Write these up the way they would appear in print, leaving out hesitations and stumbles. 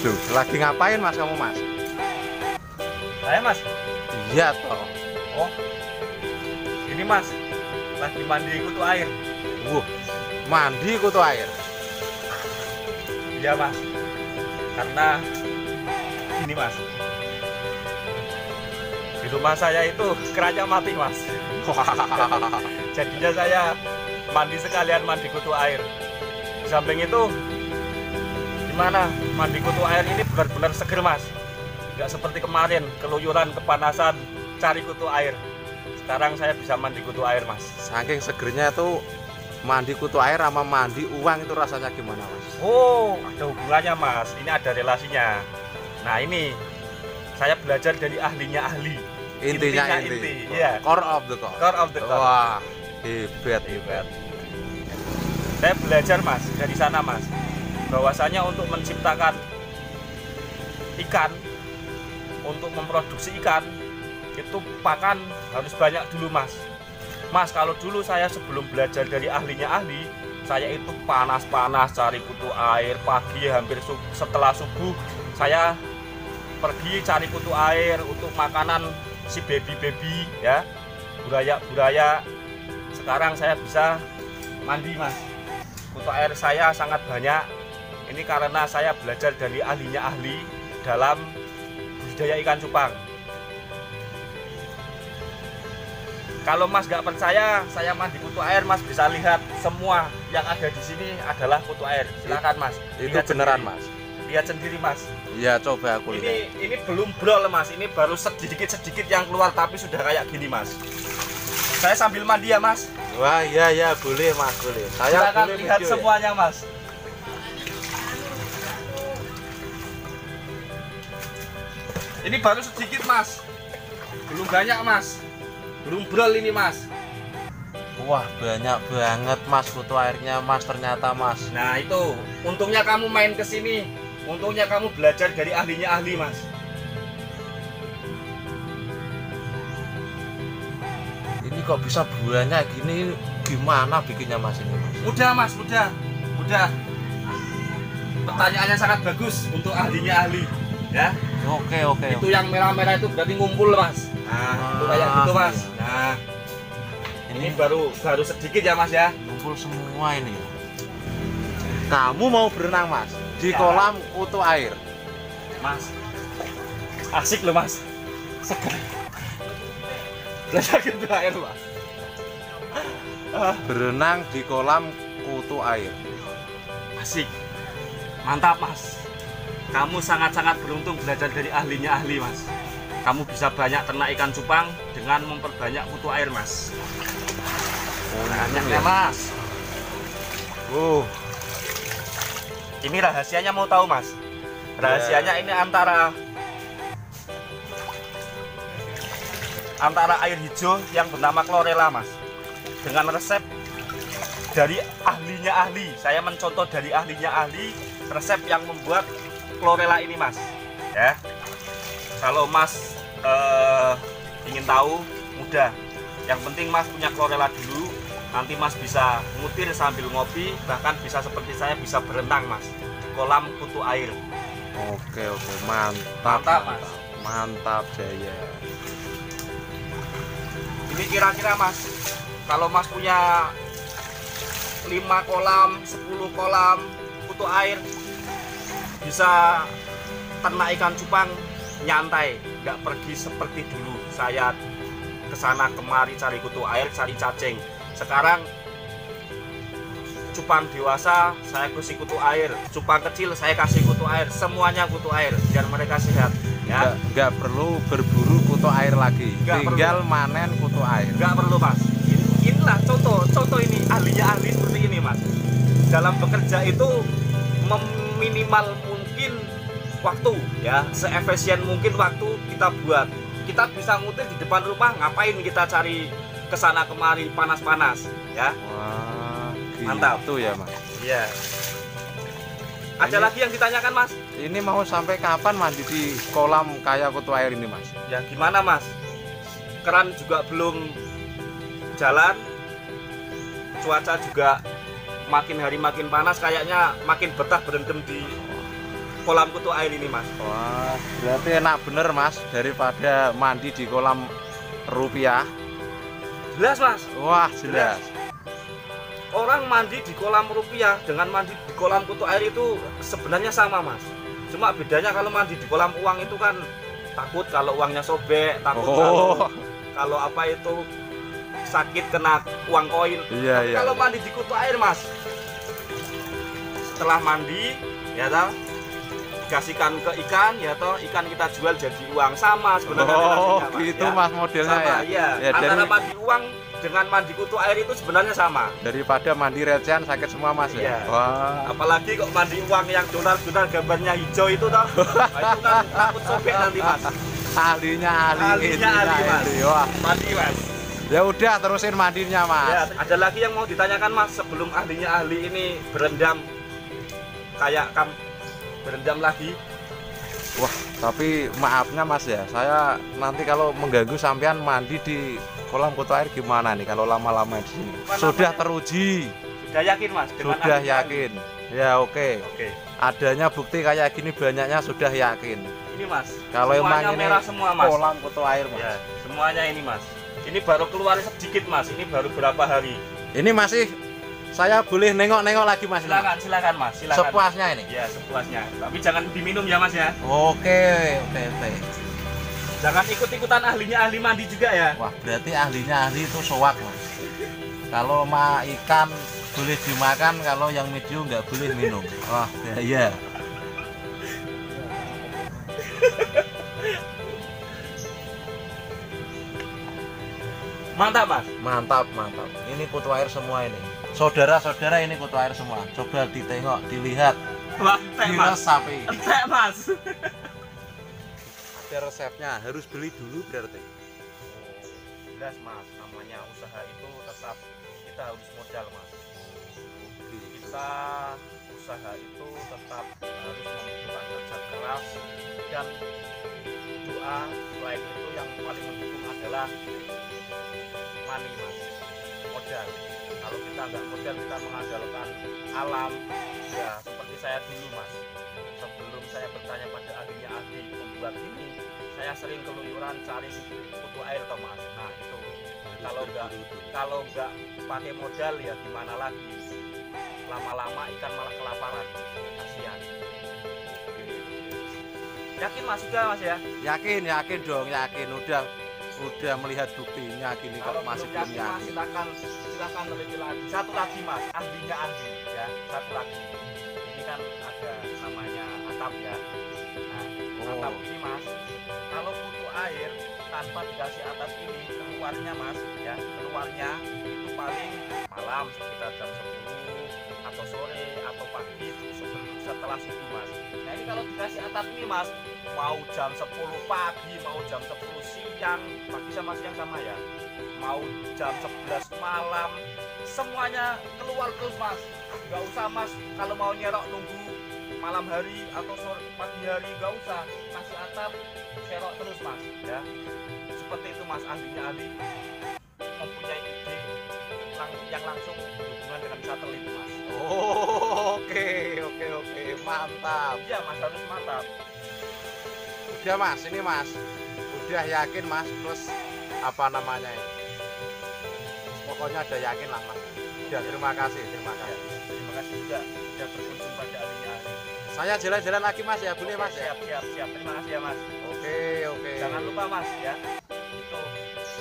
Duh, lagi ngapain mas kamu mas? Saya mas. Iya toh. Oh, ini mas lagi mandi kutu air. Mandi kutu air. Iya mas, karena ini mas, di rumah saya itu kerannya mati mas. Jadinya saya mandi sekalian mandi kutu air. Di samping itu gimana, mandi kutu air ini benar-benar seger mas, nggak seperti kemarin keluyuran kepanasan cari kutu air. Sekarang saya bisa mandi kutu air mas. Saking segernya tuh mandi kutu air sama mandi uang itu rasanya gimana mas? Oh, ada hubungannya mas, ini ada relasinya. Nah ini saya belajar dari ahlinya ahli. Intinya inti. Iya. Core of the core. Core of the core. Wah, hebat. Saya belajar mas dari sana mas, bahwasanya untuk menciptakan ikan, untuk memproduksi ikan itu pakan harus banyak dulu mas. Mas, kalau dulu saya sebelum belajar dari ahlinya ahli, saya itu panas-panas cari kutu air pagi, hampir setelah subuh saya pergi cari kutu air untuk makanan si baby ya, buraya. Sekarang saya bisa mandi mas, kutu air saya sangat banyak. Ini karena saya belajar dari ahlinya ahli dalam budidaya ikan cupang. Kalau mas nggak percaya saya mandi kutu air, mas bisa lihat semua yang ada di sini adalah kutu air. Silakan mas. Itu Lihat beneran sendiri. mas? Lihat sendiri mas. Iya, coba aku lihat. Ini belum brol mas, ini baru sedikit yang keluar tapi sudah kayak gini mas. Saya sambil mandi ya mas. Wah, iya boleh mas, boleh. Saya Silakan boleh lihat video, semuanya mas. Ini baru sedikit mas, belum banyak mas, belum brol ini mas. Wah, banyak banget mas kutu airnya mas ternyata mas. Nah itu, untungnya kamu main ke sini, untungnya kamu belajar dari ahlinya ahli mas. Ini kok bisa banyak gini, gimana bikinnya mas ini mas? Mudah mas, mudah. Pertanyaannya sangat bagus untuk ahlinya ahli, ya. Oke. Itu yang merah-merah itu berarti ngumpul mas. Nah, itu kayak gitu mas. Nah, ini baru sedikit ya mas ya. Ngumpul semua ini ya. Kamu mau berenang mas di Ya. kolam kutu air? Mas, asik loh mas, seger. Belajar gitu air mas. Berenang di kolam kutu air. Asik, mantap mas. Kamu sangat-sangat beruntung belajar dari ahlinya ahli mas. Kamu bisa banyak ternak ikan cupang dengan memperbanyak kutu air mas. Banyaknya mas. Ini rahasianya mau tahu mas? Rahasianya ini antara air hijau yang bernama chlorella mas, dengan resep dari ahlinya ahli. Saya mencontoh dari ahlinya ahli resep yang membuat chlorella ini mas, ya. Kalau mas ingin tahu, mudah. Yang penting mas punya chlorella dulu. Nanti mas bisa ngutir sambil ngopi, bahkan bisa seperti saya bisa berenang mas di kolam kutu air. Oke, mantap Mas. Mantap Jaya. Ini kira-kira mas, kalau mas punya 5 kolam, 10 kolam kutu air, bisa ternak ikan cupang nyantai, nggak pergi seperti dulu saya kesana kemari cari kutu air, cari cacing. Sekarang cupang dewasa saya kasih kutu air, cupang kecil saya kasih kutu air, semuanya kutu air biar mereka sehat ya. Nggak perlu berburu kutu air lagi, tinggal manen kutu air. Nggak perlu mas. Inilah contoh ini ahlinya ahli seperti ini mas. Dalam bekerja itu meminimal mungkin waktu ya, seefisien mungkin waktu kita buat. Kita bisa ngutir di depan rumah, ngapain kita cari kesana kemari panas-panas ya. Wah, mantap tuh ya mas. Iya. Ada lagi yang ditanyakan mas? Ini mau sampai kapan mandi di kolam kayak kutu air ini mas? Ya gimana mas, keran juga belum jalan, cuaca juga makin hari makin panas, kayaknya makin betah berendam di kolam kutu air ini mas. Wah, berarti enak bener mas daripada mandi di kolam rupiah. Jelas mas. Wah, jelas. Orang mandi di kolam rupiah dengan mandi di kolam kutu air itu sebenarnya sama mas. Cuma bedanya kalau mandi di kolam uang itu kan takut kalau uangnya sobek, takut kalau apa itu sakit kena uang koin. Iya, iya. Kalau mandi di kutu air mas, setelah mandi ya toh dikasihkan ke ikan ya toh, ikan kita jual jadi uang, sama sebenarnya relasinya, mas, gitu ya. mas modelnya Sama, ya. ya. Antara mandi uang dengan mandi kutu air itu sebenarnya sama. Daripada mandi recehan sakit semua mas ya. Iya. Wah. Apalagi kok mandi uang yang dolar-dolar gambarnya hijau itu toh, nah, itu kan takut sobek nanti mas. Ahlinya ahli mas. Wah. Mandi mas. Ya udah terusin mandinya mas. Ya, ada lagi yang mau ditanyakan mas sebelum ahlinya ahli ini berendam kayak berendam lagi. Wah, tapi maafnya mas ya, saya nanti kalau mengganggu sampean mandi di kolam kutu air gimana nih kalau lama-lama di sini? Sudah teruji. Sudah yakin mas? Sudah yakin. Ya oke. Oke. Adanya bukti kayak gini banyaknya sudah yakin. Ini mas. Kalau emang ini merah semua mas. kolam kutu air mas. Ya, semuanya ini mas. Ini baru keluar sedikit mas. Ini baru berapa hari? Ini masih saya boleh nengok-nengok lagi mas. Silakan mas. Silakan. Sepuasnya ini. Ya sepuasnya. Tapi jangan diminum ya mas ya. Oke. Jangan ikut-ikutan ahlinya ahli mandi juga ya. Wah, berarti ahlinya ahli itu soak mas. Kalau ikan boleh dimakan, kalau yang medium nggak boleh minum. Wah, iya. Mantap mas. Mantap. Ini kutu air semua ini. Saudara-saudara ini kutu air semua. Coba ditengok, dilihat, Wah, diresapi. Entek mas. Ada resepnya, harus beli dulu berarti. Jelas mas, namanya usaha itu tetap kita harus modal mas. Kita usaha itu tetap harus membutuhkan kerja keras dan doa. Selain itu yang paling mendukung adalah money mas, modal. Kalau kita nggak modal, kita mengandalkan alam ya seperti saya dulu mas. Sebelum saya bertanya pada ahlinya ahli membuat ini, saya sering keluyuran cari kutu air toh mas. Nah itu kalau nggak pakai modal ya gimana lagi, lama-lama ikan malah kelaparan, kasihan. Yakin mas juga mas ya? Yakin dong, yakin. Udah melihat buktinya gini kok masih belum yakin. Mas, silakan teliti lagi. Satu lagi mas, ahlinya ahli ya. Satu lagi. Ini kan ada namanya atap ya. Nah, atap ini mas, kalau kutu air tanpa dikasih atap ini keluarnya mas ya, keluarnya itu paling malam sekitar jam 10 atau sore atau pagi setelah subuh mas. Nah ini kalau dikasih atap ini mas, mau jam 10 pagi, mau jam 10 siang, pagi sama siang sama ya, mau jam 11 malam, semuanya keluar terus mas. Gak usah mas, kalau mau nyerok nunggu malam hari atau sore pagi hari, gak usah, kasih atap serok terus mas ya. Seperti itu mas, ahlinya ahli mempunyai ide yang langsung berhubungan dengan satelit mas. Oke, mantap. Iya mas, harus mantap. Udah mas, ini mas, udah yakin mas, plus apa namanya ini, pokoknya udah yakin lah mas. Udah, terima kasih. Terima kasih juga sudah berkunjung pada ahlinya ahli. Saya jalan-jalan lagi mas ya, boleh mas ya? Siap. Terima kasih ya mas. Oke. Jangan lupa mas ya, itu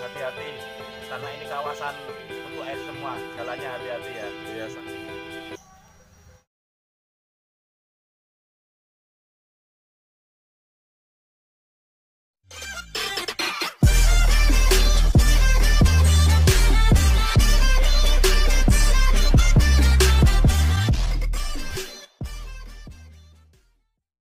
hati-hati karena ini kawasan untuk air semua, jalannya hati-hati ya. Iya.